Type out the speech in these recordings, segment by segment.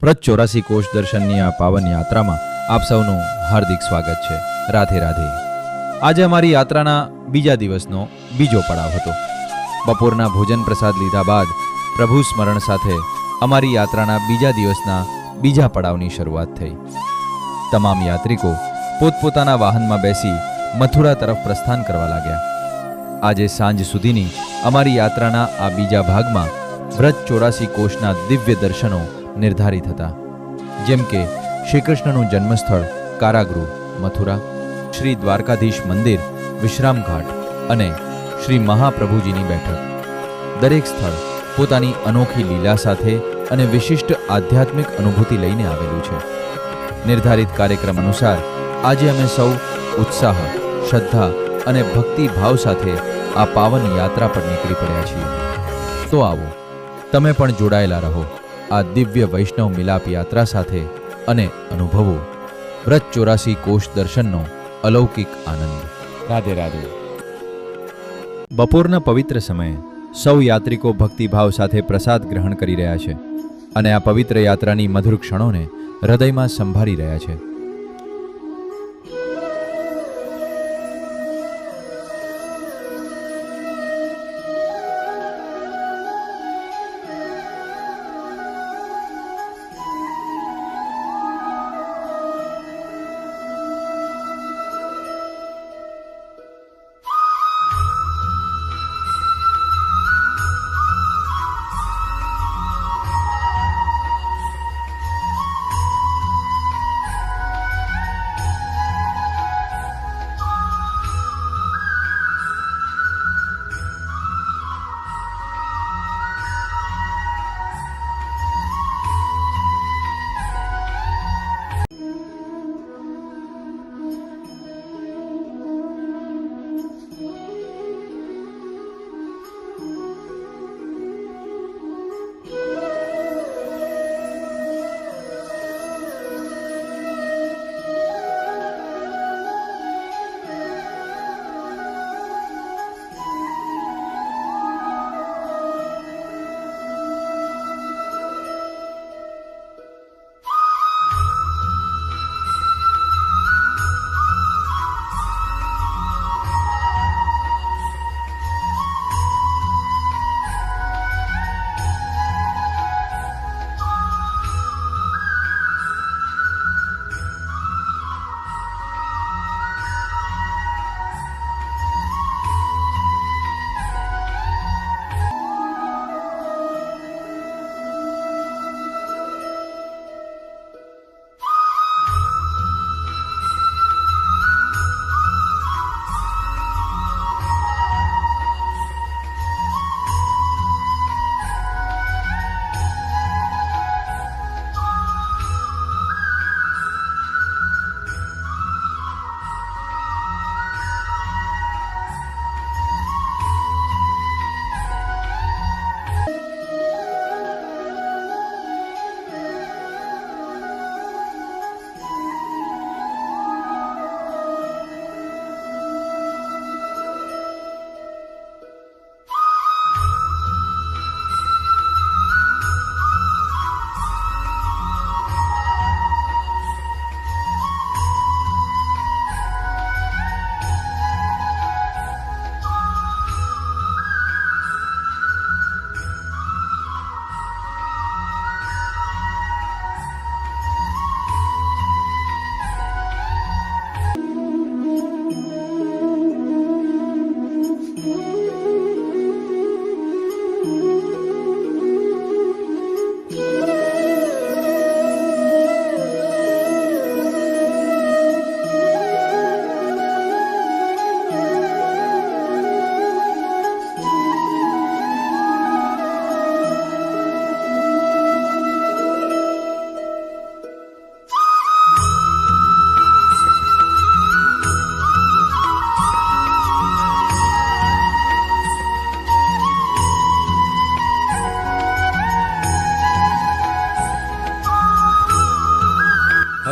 વ્રત 84 કોષ દર્શનની આ પાવન યાત્રામાં આપ સૌનું હાર્દિક સ્વાગત છે. રાધે રાધે. આજે અમારી યાત્રાના બીજા દિવસનો બીજો પડાવ હતો. બપોરના ભોજન પ્રસાદ લીધા બાદ પ્રભુ સ્મરણ સાથે અમારી યાત્રાના બીજા દિવસના બીજા પડાવની શરૂઆત થઈ. તમામ યાત્રિકો પોતપોતાના વાહનમાં બેસી મથુરા તરફ પ્રસ્થાન કરવા લાગ્યા. આજે સાંજ સુધીની અમારી યાત્રાના આ બીજા ભાગમાં વ્રત 84 કોષના દિવ્ય દર્શનો નિર્ધારિત હતા, જેમ કે શ્રી કૃષ્ણનું જન્મસ્થળ કારાગૃહ મથુરા, શ્રી દ્વારકાધીશ મંદિર વિશ્રામ ઘાટ અને શ્રી મહાપ્રભુજીની બેઠક. દરેક સ્થળ પોતાની અનોખી લીલા સાથે અને વિશિષ્ટ આધ્યાત્મિક અનુભૂતિ લઈને આવેલું છે. નિર્ધારિત કાર્યક્રમ અનુસાર આજે અમે સૌ ઉત્સાહ, શ્રદ્ધા અને ભક્તિ ભાવ સાથે આ પાવન યાત્રા પર નીકળી પડ્યા છીએ. તો આવો, તમે પણ જોડાયેલા રહો આ દિવ્ય વૈષ્ણવ મિલાપ યાત્રા સાથે અને અનુભવો વ્રત 84 કોષ દર્શનનો અલૌકિક આનંદ. રાધે રાધે. બપોરના પવિત્ર સમયે સૌ યાત્રિકો ભક્તિભાવ સાથે પ્રસાદ ગ્રહણ કરી રહ્યા છે અને આ પવિત્ર યાત્રાની મધુર ક્ષણોને હૃદયમાં સંભાળી રહ્યા છે.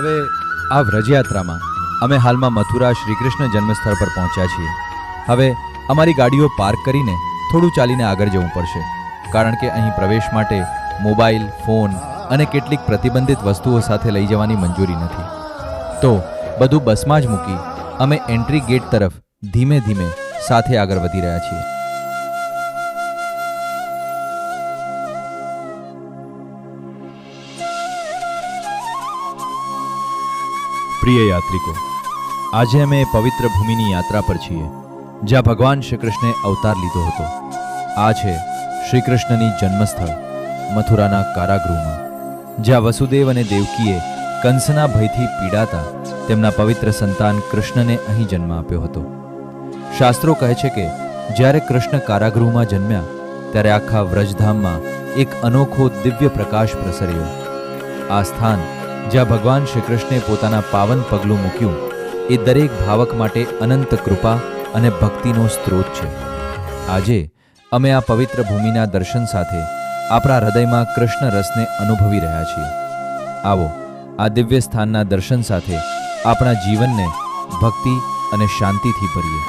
હવે આ વ્રજયાત્રામાં અમે હાલમાં મથુરા શ્રી કૃષ્ણ જન્મસ્થળ પર પહોંચ્યા છીએ. હવે અમારી ગાડીઓ પાર્ક કરીને થોડું ચાલીને આગળ જવું પડશે, કારણ કે અહીં પ્રવેશ માટે મોબાઈલ, ફોન અને કેટલીક પ્રતિબંધિત વસ્તુઓ સાથે લઈ જવાની મંજૂરી નથી. તો બધું બસમાં જ મૂકી અમે એન્ટ્રી ગેટ તરફ ધીમે ધીમે સાથે આગળ વધી રહ્યા છીએ. પ્રિય યાત્રિકો, આજે અમે પવિત્ર ભૂમિની યાત્રા પર છીએ જ્યાં ભગવાન શ્રી કૃષ્ણે અવતાર લીધો હતો. આ છે શ્રી કૃષ્ણની જન્મસ્થળ મથુરાના કારાગૃહમાં, જ્યાં વસુદેવ અને દેવકીએ કંસના ભયથી પીડાતા તેમના પવિત્ર સંતાન કૃષ્ણને અહીં જન્મ આપ્યો હતો. શાસ્ત્રો કહે છે કે જ્યારે કૃષ્ણ કારાગૃહમાં જન્મ્યા ત્યારે આખા વ્રજધામમાં એક અનોખો દિવ્ય પ્રકાશ પ્રસર્યો. આ સ્થાન જ્યાં ભગવાન શ્રી કૃષ્ણે પોતાના પાવન પગલું મૂક્યું એ દરેક ભાવક માટે અનંત કૃપા અને ભક્તિનો સ્ત્રોત છે. આજે અમે આ પવિત્ર ભૂમિના દર્શન સાથે આપણા હૃદયમાં કૃષ્ણ રસને અનુભવી રહ્યા છીએ. આવો આ દિવ્ય સ્થાનના દર્શન સાથે આપણા જીવનને ભક્તિ અને શાંતિથી ભરીએ.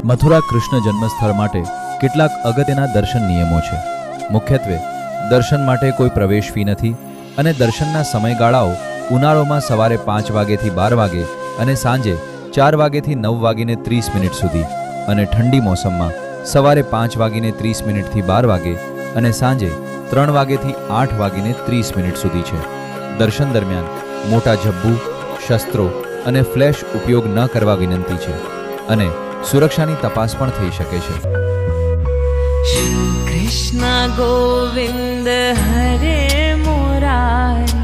મથુરા કૃષ્ણ જન્મસ્થળ માટે કેટલાક અગત્યના દર્શન નિયમો છે. મુખ્યત્વે દર્શન માટે કોઈ પ્રવેશ ફી નથી અને દર્શનના સમયગાળાઓ ઉનાળોમાં સવારે 5 વાગ્યાથી 12 વાગે અને સાંજે 4 વાગ્યાથી 9 વાગીને 30 મિનિટ સુધી અને ઠંડી મોસમમાં સવારે 5 વાગીને 30 મિનિટથી 12 વાગે અને સાંજે 3 વાગ્યાથી 8 વાગીને 30 મિનિટ સુધી છે. દર્શન દરમિયાન મોટા ઝબ્બુ, શસ્ત્રો અને ફ્લેશ ઉપયોગ ન કરવા વિનંતી છે અને સુરક્ષાની તપાસ પણ થઈ શકે છે. કૃષ્ણ ગોવિંદ હરે મુરારી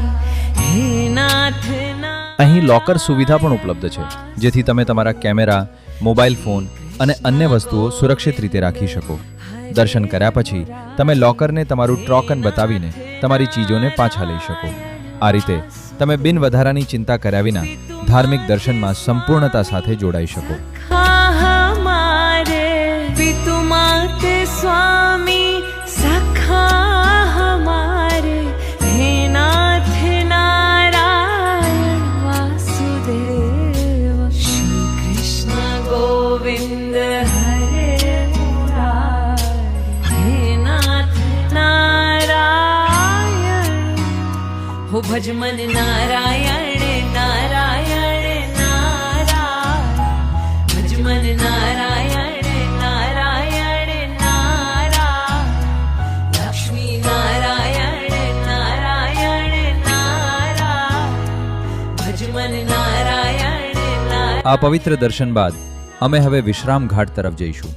હે નાથ. અહીં લોકર સુવિધા પણ ઉપલબ્ધ છે, જેથી તમે તમારા કેમેરા, મોબાઈલ ફોન અને અન્ય વસ્તુઓ સુરક્ષિત રીતે રાખી શકો. દર્શન કર્યા પછી તમે લોકરને તમારું ટોકન બતાવીને તમારી ચીજોને પાછા લઈ શકો. આ રીતે તમે બિન વધારાની ચિંતા કર્યા વિના ધાર્મિક દર્શનમાં સંપૂર્ણતા સાથે જોડાઈ શકો. स्वामी सखा हमारे हे नाथ नारायण वासुदेव. श्री कृष्ण गोविंद हरे मुरारी हे नाथ नारायण. हो भज मन नारायण नारायण नारायण. भज मन नारायण આ પવિત્ર દર્શન બાદ અમે હવે વિશ્રામ ઘાટ તરફ જઈશું.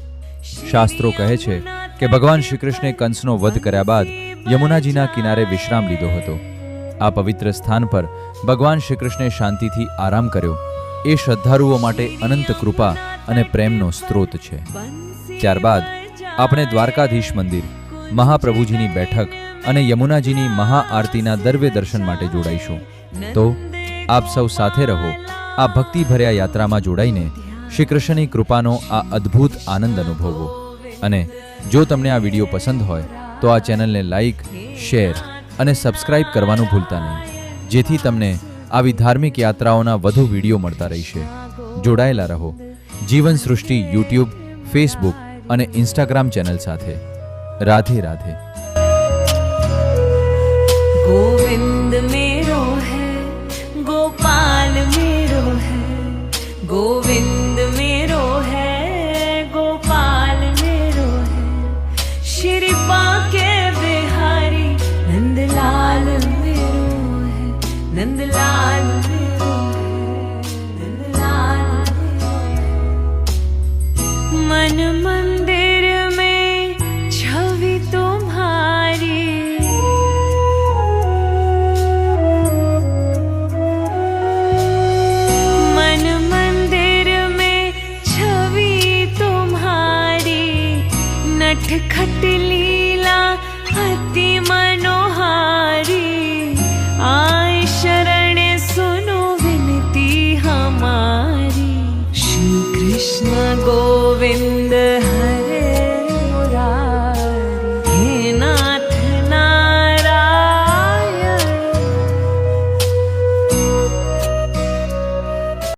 શાસ્ત્રો કહે છે કે ભગવાન શ્રી કૃષ્ણે કંસનો વધ કર્યા બાદ યમુનાજીના કિનારે વિશ્રામ લીધો હતો. આ પવિત્ર સ્થાન પર ભગવાન શ્રી કૃષ્ણે શાંતિથી આરામ કર્યો એ શ્રદ્ધાળુઓ માટે અનંત કૃપા અને પ્રેમનો સ્ત્રોત છે. ત્યારબાદ આપણે દ્વારકાધીશ મંદિર, મહાપ્રભુજીની બેઠક અને યમુનાજીની મહાઆરતીના દરવે દર્શન માટે જોડાઈશું. તો આપ સૌ સાથે રહો. આ ભક્તિભર્યા યાત્રામાં જોડાઈને શ્રી કૃષ્ણની કૃપાનો આ અદ્ભુત આનંદ અનુભવો. અને જો તમને આ વિડીયો પસંદ હોય તો આ ચેનલને લાઈક, શેર અને સબસ્ક્રાઇબ કરવાનું ભૂલતા નહીં, જેથી તમને આવી ધાર્મિક યાત્રાઓના વધુ વિડીયો મળતા રહેશે. જોડાયેલા રહો જીવન સૃષ્ટિ યુટ્યુબ, ફેસબુક અને ઇન્સ્ટાગ્રામ ચેનલ સાથે. રાધે રાધે. ગોવિંદ મેરો હૈ, गोपाल मेरो है. गोविंद मेरो है, गोपाल मेरो है. श्री बाके बिहारी नंदलाल मेरो है. नंदलाल मेरो है, नंदलाल मेरो है. मन मंदिर में छवि तुम्हारी, नटखट लीला अति मनोहारी. आए शरण सुनो विनती हमारी. श्री कृष्ण गोविंद